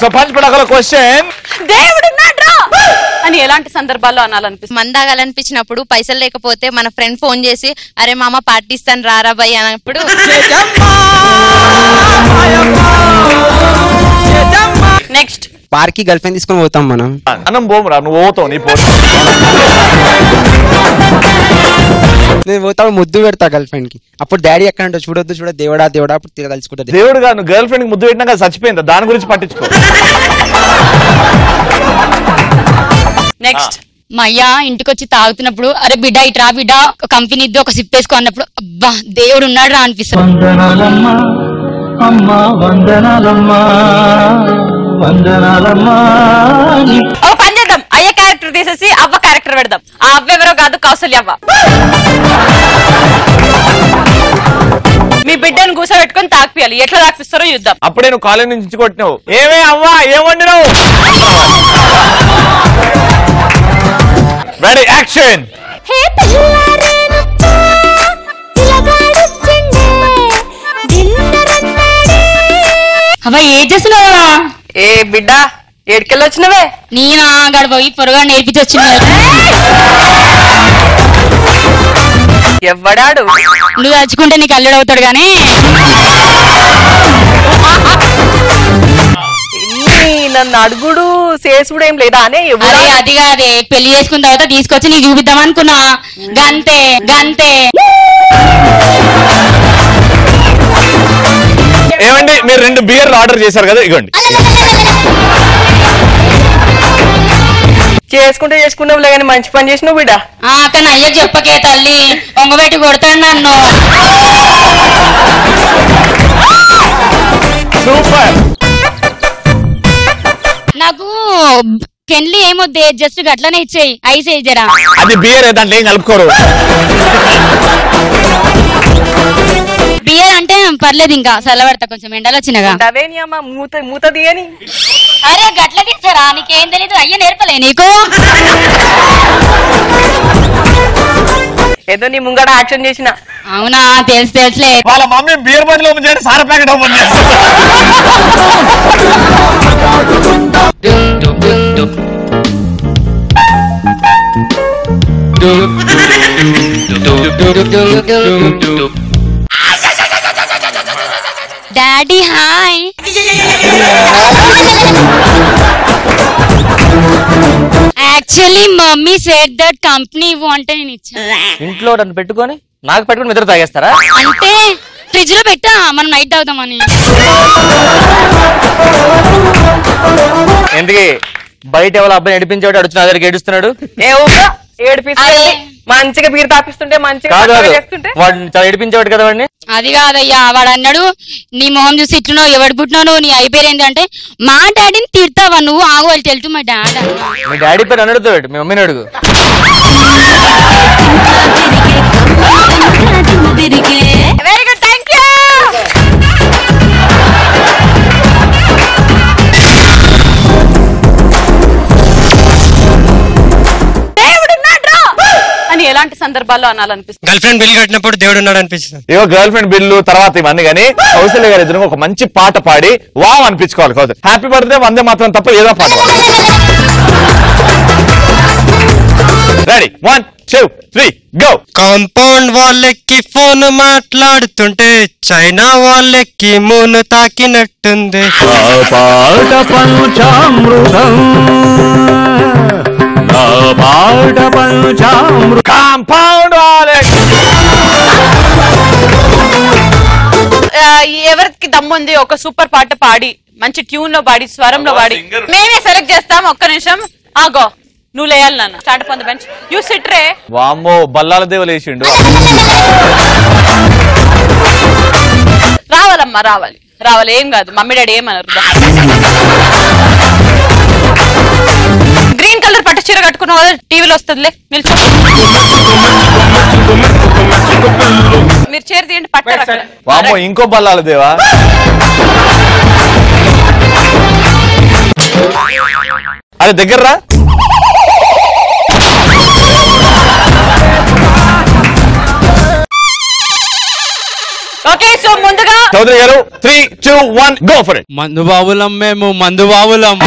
So punch పడగల question, దేవుడు అని ఎలాంటి సందర్భాల్లో అనాలనిపిస్తుంది? మందాగాలనిపించినప్పుడు, పైసలు లేకపోతే మన ఫ్రెండ్ ఫోన్ చేసి అరే మామ పార్టీ ఇస్తాను రారా బై అన్నప్పుడు. నెక్స్ట్ పార్క్ కి గర్ల్ ఫ్రెండ్ తీసుకొని పోతాం మనం. అన్నం పోమురా, నువ్వు పోతావు, నీ పో. నేను పోతా ముద్దు పెడతా గర్ల్ ఫ్రెండ్ కి. అప్పుడు డాడీ ఎక్కడ ఉంటావు, చూడొద్దు చూడ దేవుడా దేవుడా, అప్పుడు తెలుసుకుంటా. దేవుడుగా నువ్వు గర్ల్ ఫ్రెండ్ కి ముద్దు పెట్టినాక చచ్చిపోయిందా, దాని గురించి పట్టించుకో. నెక్స్ట్ మా అయ్య ఇంటికి వచ్చి తాగుతున్నప్పుడు అరే బిడ్డ ఇట్రా బిడ్డ కంపెనీ ఇద్దు ఒక సిప్ వేసుకో అన్నప్పుడు అబ్బా దేవుడు ఉన్నాడు రా అనిపిస్తుంది. ఒక పని చేద్దాం, అయ్య క్యారెక్టర్ తీసేసి అవ్వ క్యారెక్టర్ పెడదాం. ఆ అవ్వ ఎవరో కాదు, కౌసల్య అవ్వ. మీ బిడ్డను కూర్చోబెట్టుకుని తాకిపియాలి. ఎట్లా తాకిపిస్తారో చూద్దాం. అప్పుడే నువ్వు కాలేజ్ నుంచి కొట్టినావు. ఏమే అవ్వా ఏం వండినావు? Ready action. అబ్బా ఏం చేస్తున్నావా? ఏ బిడ్డ ఏడుకెళ్ళి వచ్చినవే? నేనా గడపోయి పొరగా నేర్పించి వచ్చిన. ఎవ్వడాడు? నువ్వు తలుచుకుంటే నీకు అల్లుడు అవుతాడు గానీ నన్ను అడుగుడు చేసుడు ఏం లేదా అనే. అదే అది కాదే, పెళ్లి చేసుకున్న తర్వాత తీసుకొచ్చి నీకు చూపిద్దాం అనుకున్నా. గంతే గంతే. ఏమండి మీరు 2 బియర్లు ఆర్డర్ చేశారు కదా, ఇగోండి. చేసుకుంటే చేసుకున్నావులే కానీ మంచి పని చేసినావు బిడ్డ. కానీ అయ్యా చెప్పకే తల్లి, ఒంగబెట్టి కొడతాడు నన్ను. సూపర్. నాకు కెన్లీ ఏమొద్దే, జస్ట్ గట్లనే ఇచ్చేయి. ఐస్ వేయజరా. అది బియర్, దాంట్లో ఏం కలుపుకోరు. బియర్ అంటే పర్లేదు, ఇంకా చల్లబడతా కొంచెం ఎండలు వచ్చినగా. మూత దియని. అరే గట్ల తీసారా, నీకేం తెలీదు, అయ్య నేర్పలే నీకు. ఏదో నీ ముంగడ యాక్షన్ చేసిన. అవునా, తెలుసులే. వాళ్ళ మమ్మీ బియర్ బండిలో ఓపెన్ చేయండి, సారా ప్యాకెట్ ఓపెన్ చేస్తారు. Daddy hi. Actually mummy said that company అంటే నేను ఇచ్చాను. ఇంట్లో నన్ను పెట్టుకొని నాకు పెట్టుకుని నిద్ర తాగేస్తారా? అంటే ఫ్రిడ్జ్ లో పెట్టా, మనం నైట్ తాగుదామని. ఎందుకే బయట ఎవరు అబ్బాయి నడిపించేవాడు అడుగుతున్నా, దగ్గరికి ఏడుస్తున్నాడు. మంచిగా బీరు తాపిస్తుంటే మంచిగా వాడు ఏడిపించేవాడు కదా వాడిని. అది కాదయ్యా, వాడు అన్నాడు నీ మొహం చూసి ఇట్లున్నావు, ఎవడు పుట్టినావు, నీ అయిపోయి ఏంటంటే మా డాడీని తిడతావా నువ్వు, ఆగు వాళ్ళు తెలుసు మా డాడీ. మీ డాడీ పేరు అని అడుగుతాడు, మీ మమ్మీని అడుగు. Very good, thank you. అని ఎలాంటి సందర్భాల్లో అనాలనిపిస్తుంది? గర్ల్ ఫ్రెండ్ బిల్ కట్టినప్పుడు దేవుడు ఉన్నాడు అనిపిస్తుంది. ఏవో గర్ల్ ఫ్రెండ్ బిల్లు తర్వాత ఇవన్నీ కానీ కౌశల్య గారు ఇద్దరు ఒక మంచి పాట పాడి వావ్ అనిపించుకోవాలి. కౌశల్య హ్యాపీ బర్త్డే వందే మాత్రం తప్ప ఏదో పాట. Ready 1 2 3 go. కాంపౌండ్ వాళ్ళకి ఫోన్ మాట్లాడుతుంటే చైనా వాళ్ళకి మూను తాకినట్టుంది. పాట పంచామృతం, పాట పంచామృతం. కాంపౌండ్ ఎవరికి దమ్ముంది ఒక సూపర్ పాట పాడి మంచి ట్యూన్ లో పాడి స్వరంలో పాడి మేమే సెలెక్ట్ చేస్తాం. ఒక్క నిమిషం ఆగో, నువ్వు లేయాలి నాన్న. స్టార్ట్ పొంద బెంచ్ యూ సిట్ రే. వామ్మో బల్లాల దేవులు వేసిండు. రావాలమ్మా, రావాలి రావాలి, ఏం కాదు. మమ్మీ డాడీ ఏమన్నారు? గ్రీన్ కలర్ పట్టు చీర కట్టుకున్న కదా, టీవీలో వస్తుందిలే. నిల్చో, మీరు చీర తీయండి. పట్టారు. వామ్మో ఇంకో బల్లాల దేవా. అరే దగ్గర్రా. ఓకే సో ముందుగా చౌదరి గారు 3, 2, 1 గో ఫర్ ఇట్. మందు బాబులం మేము మందు బాబులం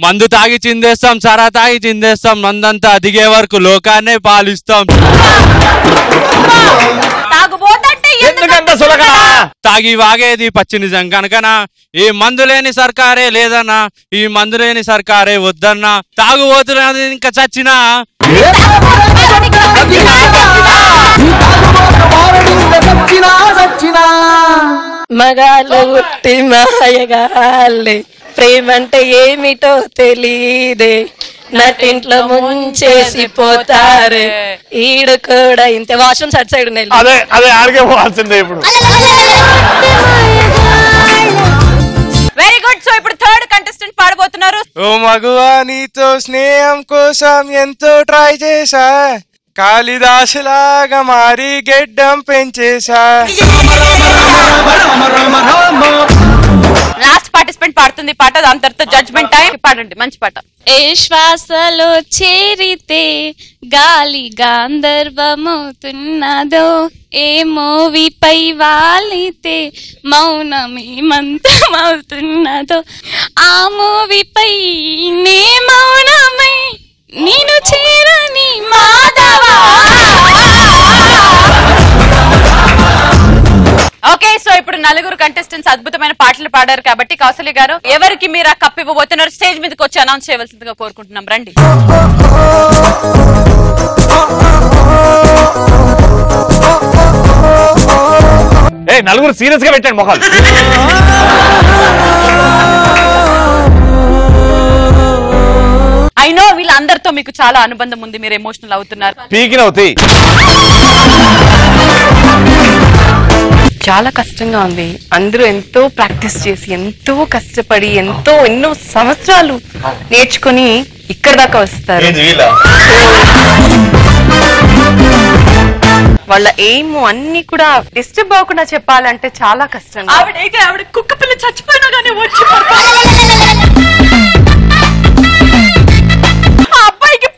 మందు తాగి చిందేస్తాం సరా తాగి చిందేస్తాం మందంతా దిగే వరకు లోకాన్నే పాలిస్తాం తాగుబోతంటే ఎందుకంత సులగా తాగి వాగేది పచ్చి నిజం కనుకనా ఈ మందు లేని సర్కారే లేదన్నా ఈ మందు లేని సర్కారే వద్దన్నా తాగుబోతున్నది ఇంకా చచ్చినా మగాళ్ళు పుట్టి మాయగాళ్ళే ప్రేమంటే ఏమిటో తెలీదే నటింట్లో ముంచేసి పోతారే ఈడు కూడా ఇంతే వాష్రూమ్స్ అటు సైడ్ ఉన్నాయి అదే ఆడికే పోవాల్సిందే ఇప్పుడు. వెరీ గుడ్ సో ఇప్పుడు థర్డ్ కంటెస్టెంట్ పాడబోతున్నారు. ఓ మగువా నీతో స్నేహం కోసం ఎంతో ట్రై చేశా కాళిదాసులాగా మారి గెడ్డం పెంచేశా లాస్ట్ పార్టిసిపెంట్ పాడుతుంది పాట దాని తర్వాత జడ్జ్మెంట్ టైం పాడండి మంచి పాట. ఏ శ్వాసలో చేరితే గాలి గాంధర్వమవుతున్నదో ఏ మూవీపై వాలితే మౌనమే మంత్రమవుతున్నదో ఆ మూవీపై నే మౌనమై నేను చేరని మాధవా. ఓకే సో ఇప్పుడు నలుగురు కంటెస్టెంట్స్ అద్భుతమైన పాటలు పాడారు కాబట్టి కౌసల్య గారు ఎవరికి మీరు ఆ కప్ ఇవ్వబోతున్నారు స్టేజ్ మీదకి వచ్చి అనౌన్స్ చేయవలసిందిగా కోరుకుంటున్నాం. రండి. నలుగురు సీరియస్ గా పెట్టండి మొహాలు. ఐ నో వీళ్ళందరితో మీకు చాలా అనుబంధం ఉంది మీరు ఎమోషనల్ అవుతున్నారు. పీకినవుతాయి. చాలా కష్టంగా ఉంది. అందరూ ఎంతో ప్రాక్టీస్ చేసి ఎంతో కష్టపడి ఎన్నో సంవత్సరాలు నేర్చుకుని ఇక్కడ దాకా వస్తారు. వాళ్ళ ఎయిమ్ అన్ని కూడా డిస్టర్బ్ అవ్వకుండా చెప్పాలంటే చాలా కష్టం. ఆవిడ కుక్క పిల్ల చచ్చిపోయినా కానీ వచ్చి ఆ అబ్బాయికి